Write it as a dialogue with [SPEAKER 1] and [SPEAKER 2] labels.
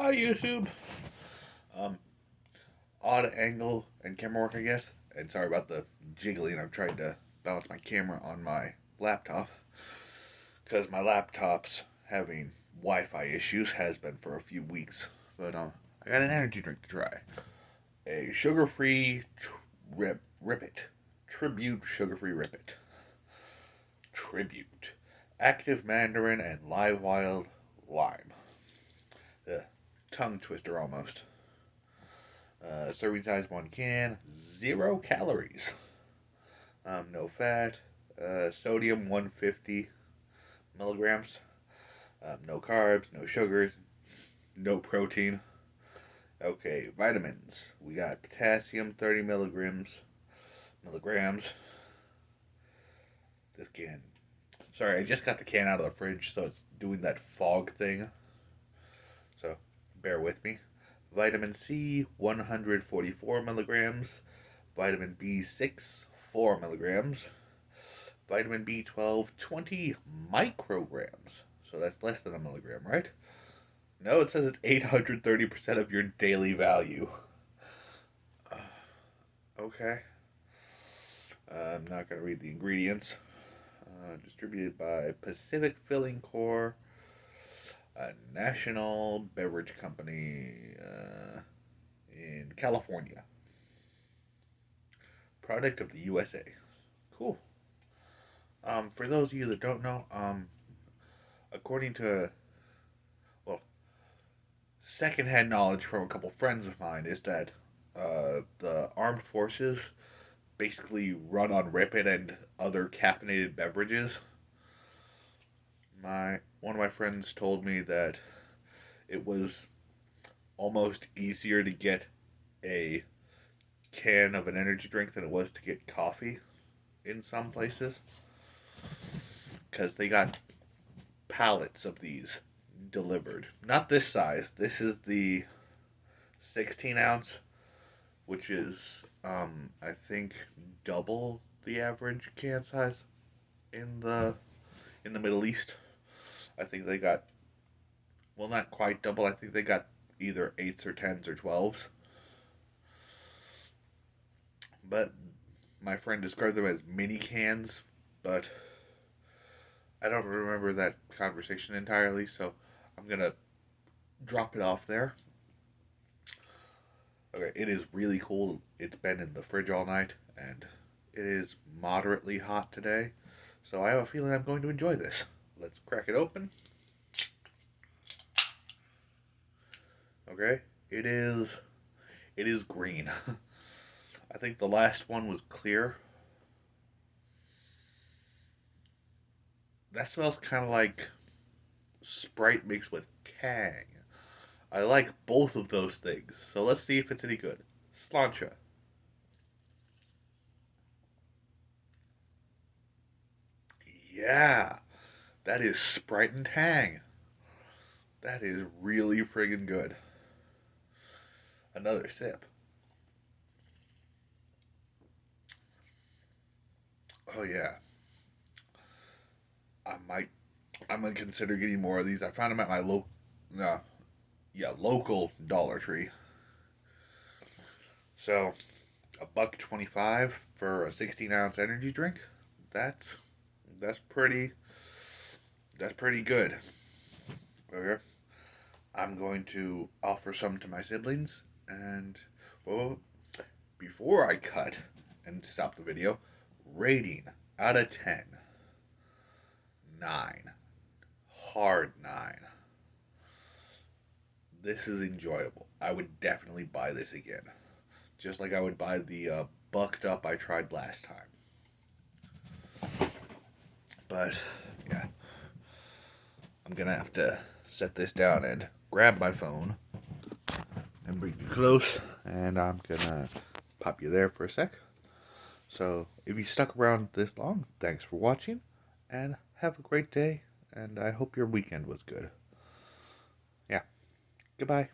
[SPEAKER 1] Hi, YouTube. Um, Odd angle and camera work, I guess. And sorry about the jiggling. I'm trying to balance my camera on my laptop because my laptop's having Wi-Fi issues. Has been for a few weeks. But I got an energy drink to try. A sugar-free Rip It Tribute sugar-free Rip It Tribute active mandarin and live wild lime. The tongue twister almost. Serving size 1 can, 0 calories. No fat. Sodium 150 milligrams. No carbs, no sugars, no protein. Okay, vitamins. We got potassium 30 milligrams. This can. Sorry, I just got the can out of the fridge, so it's doing that fog thing. So bear with me. Vitamin C 144 milligrams. Vitamin B6 4 milligrams. Vitamin B12 20 micrograms. So that's less than a milligram, right? No, it says it's 830% of your daily value. Okay. I'm not going to read the ingredients. Distributed by Pacific Filling Corp., a national beverage company in California. Product of the USA. Cool. For those of you that don't know, according to, well, secondhand knowledge from a couple friends of mine is that the armed forces basically run on Rip It and other caffeinated beverages. One of my friends told me that it was almost easier to get a can of an energy drink than it was to get coffee in some places, because they got pallets of these delivered. Not this size. This is the 16 ounce, which is I think double the average can size in the Middle East. I think they got, well, not quite double. I think they got either 8s or 10s or 12s. But my friend described them as mini cans, but I don't remember that conversation entirely, so I'm gonna drop it off there. Okay, it is really cool. It's been in the fridge all night, and it is moderately hot today, so I have a feeling I'm going to enjoy this. Let's crack it open. Okay, it is green. I think the last one was clear. That smells kind of like Sprite mixed with Tang. I like both of those things, so let's see if it's any good. Slancha. Yeah, that is Sprite and Tang. That is really friggin' good. Another sip. Oh yeah, I might. I'm gonna consider getting more of these. I found them at my local Dollar Tree. So a $1.25 for a 16-ounce energy drink. That's that's pretty that's pretty good. Okay, I'm going to offer some to my siblings, and well, before I cut and stop the video, rating out of 10, 9, hard 9. This is enjoyable. I would definitely buy this again, just like I would buy the bucked up I tried last time. But yeah, I'm gonna have to set this down and grab my phone and bring you close, and I'm gonna pop you there for a sec. So if you stuck around this long, thanks for watching, and have a great day, and I hope your weekend was good. Yeah, goodbye.